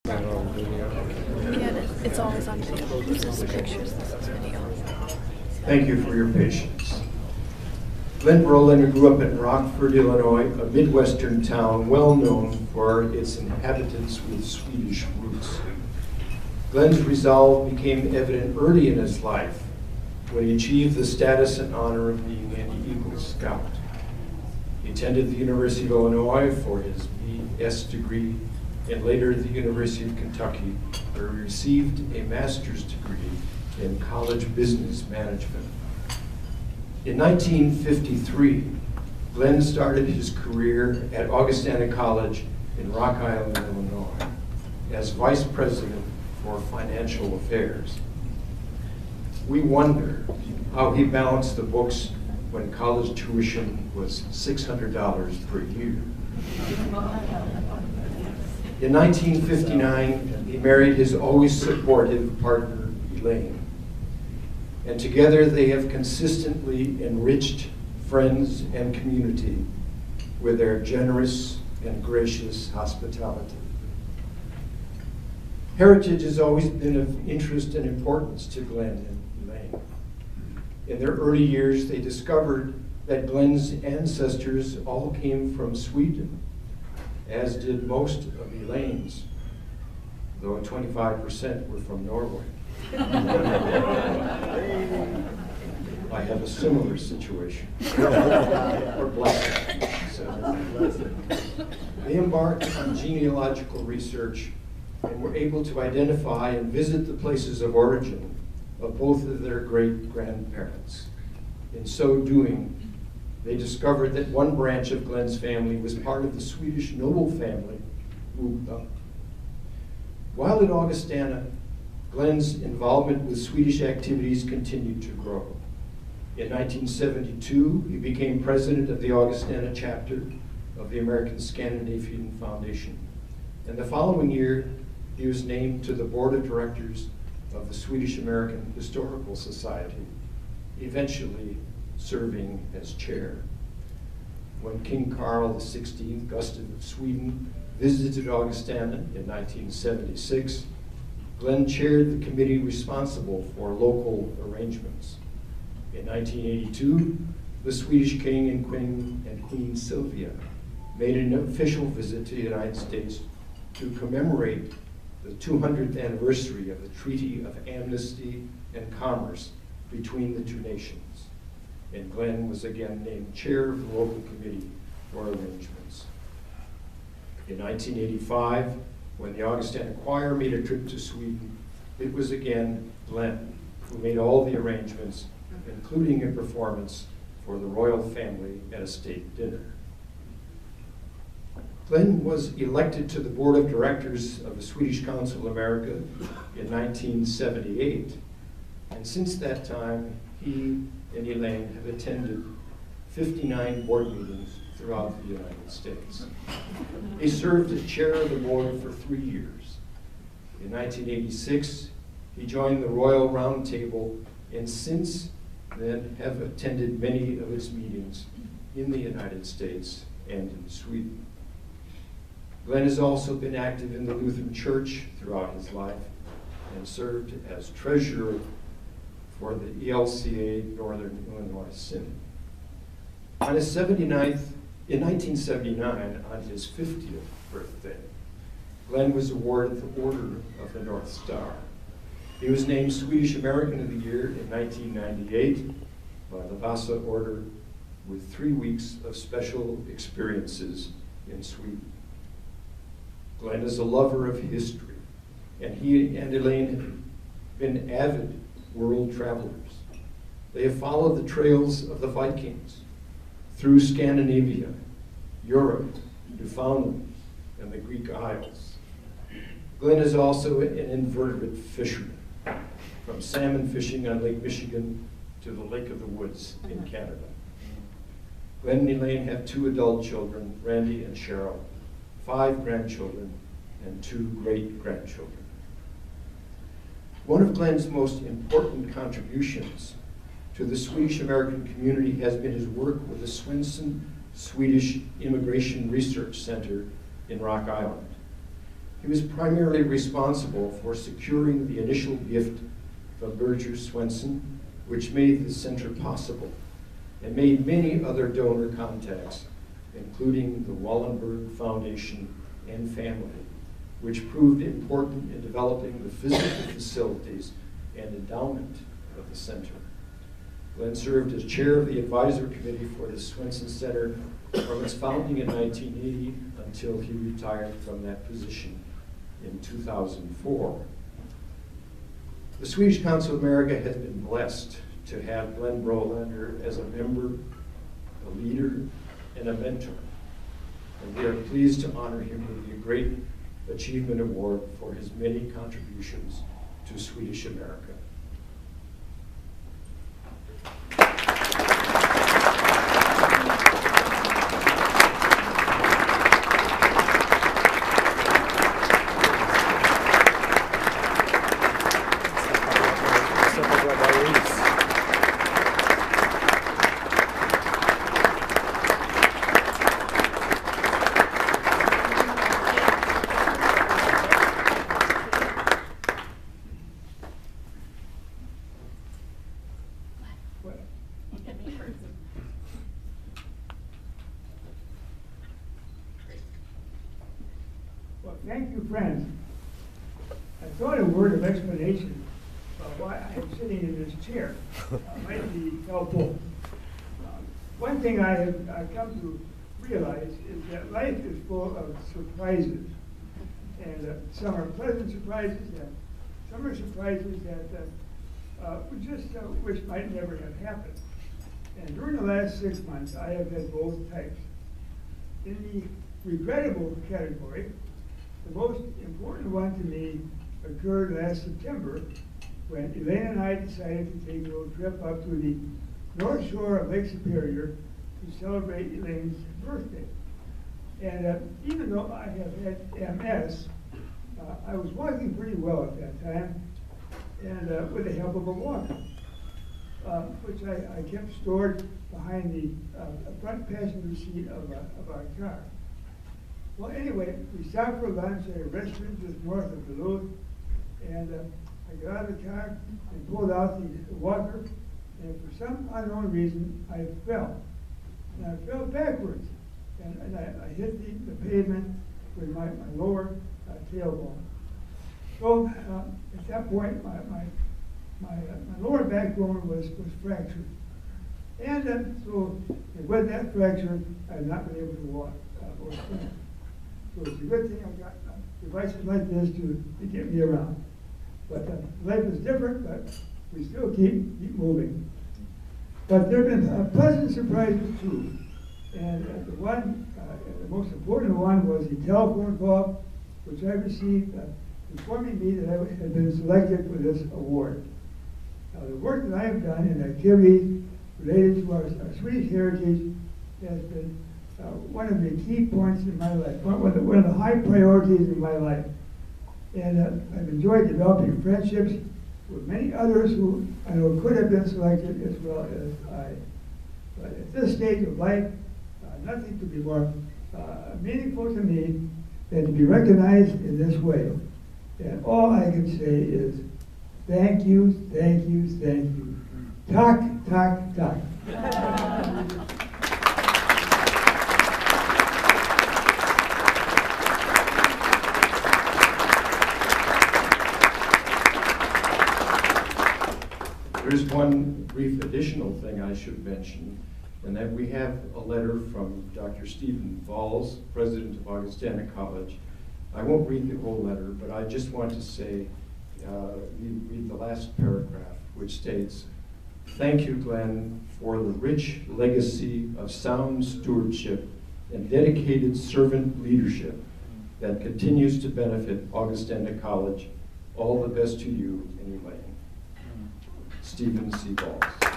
Yeah, it's always on video. This is pictures, this is video. Thank you for your patience. Glen Brolander grew up in Rockford, Illinois, a Midwestern town well known for its inhabitants with Swedish roots. Glen's resolve became evident early in his life when he achieved the status and honor of being an Eagle Scout. He attended the University of Illinois for his B.S. degree and later the University of Kentucky, where he received a master's degree in college business management. In 1953, Glen started his career at Augustana College in Rock Island, Illinois, as vice president for financial affairs. We wonder how he balanced the books when college tuition was $600 per year. In 1959, he married his always supportive partner, Elaine. And together they have consistently enriched friends and community with their generous and gracious hospitality. Heritage has always been of interest and importance to Glen and Elaine. In their early years, they discovered that Glen's ancestors all came from Sweden, as did most of Elaine's, though 25% were from Norway. I have a similar situation. Or blessing. They embarked on genealogical research and were able to identify and visit the places of origin of both of their great-grandparents. In so doing, they discovered that one branch of Glen's family was part of the Swedish noble family, Ugda. While at Augustana, Glen's involvement with Swedish activities continued to grow. In 1972, he became president of the Augustana chapter of the American Scandinavian Foundation. And the following year, he was named to the board of directors of the Swedish American Historical Society, eventually serving as chair. When King Carl XVI, Gustav of Sweden, visited Augustana in 1976, Glen chaired the committee responsible for local arrangements. In 1982, the Swedish King and Queen Sylvia made an official visit to the United States to commemorate the 200th anniversary of the Treaty of Amnesty and Commerce between the two nations. And Glen was again named chair of the local committee for arrangements. In 1985, when the Augustana Choir made a trip to Sweden, it was again Glen who made all the arrangements, including a performance for the royal family at a state dinner. Glen was elected to the board of directors of the Swedish Council of America in 1978, and since that time, he and Elaine have attended 59 board meetings throughout the United States. He served as chair of the board for 3 years. In 1986, he joined the Royal Round Table and since then have attended many of its meetings in the United States and in Sweden. Glen has also been active in the Lutheran Church throughout his life and served as treasurer for the ELCA Northern Illinois Synod. On his 79th, in 1979, on his 50th birthday, Glen was awarded the Order of the North Star. He was named Swedish American of the Year in 1998 by the Vasa Order with 3 weeks of special experiences in Sweden. Glen is a lover of history, and he and Elaine have been avid world travelers. They have followed the trails of the Vikings through Scandinavia, Europe, Newfoundland, and the Greek Isles. Glen is also an invertebrate fisherman, from salmon fishing on Lake Michigan to the Lake of the Woods in Canada. Glen and Elaine have 2 adult children, Randy and Cheryl, 5 grandchildren, and 2 great-grandchildren. One of Glen's most important contributions to the Swedish American community has been his work with the Swenson Swedish Immigration Research Center in Rock Island. He was primarily responsible for securing the initial gift from Berger Swenson, which made the center possible, and made many other donor contacts, including the Wallenberg Foundation and family, which proved important in developing the physical facilities and endowment of the center. Glen served as chair of the advisor committee for the Swenson Center from its founding in 1980 until he retired from that position in 2004. The Swedish Council of America has been blessed to have Glen Brolander as a member, a leader, and a mentor. And we are pleased to honor him with the Great Achievement Award for his many contributions to Swedish America. Well, thank you, friends. I thought a word of explanation about why I am sitting in this chair might be helpful. One thing I have come to realize is that life is full of surprises. And some are pleasant surprises, and some are surprises that we just wish might never have happened. And during the last 6 months, I have had both types. In the regrettable category, the most important one to me occurred last September when Elaine and I decided to take a little trip up to the North Shore of Lake Superior to celebrate Elaine's birthday. And even though I have had MS, I was walking pretty well at that time, and with the help of a walker, which I kept stored behind the front passenger seat of our car. Well, anyway, we stopped for lunch at a restaurant just north of Duluth, and I got out of the car and pulled out the walker, and for some unknown reason, I fell. And I fell backwards, and I hit the pavement with my lower tailbone. So at that point, my lower backbone was fractured. And so with that fracture, I've not been able to walk or stand. So it's a good thing I've got devices like this to get me around. But life is different, but we still keep moving. But there have been pleasant surprises too. And the most important one was the telephone call, which I received informing me that I had been selected for this award. The work that I have done in activities related to our Swedish heritage has been one of the key points in my life, one of the high priorities in my life. And I've enjoyed developing friendships with many others who I know could have been selected as well as I. But at this stage of life, nothing could be more meaningful to me than to be recognized in this way. And all I can say is, thank you, thank you, thank you. Tack, tack, tack. There's one brief additional thing I should mention, and that we have a letter from Dr. Stephen Valls, president of Augustana College. I won't read the whole letter, but I just want to say, read the last paragraph, which states, "Thank you, Glen, for the rich legacy of sound stewardship and dedicated servant leadership that continues to benefit Augustana College. All the best to you and Elaine." Stephen C. Valls.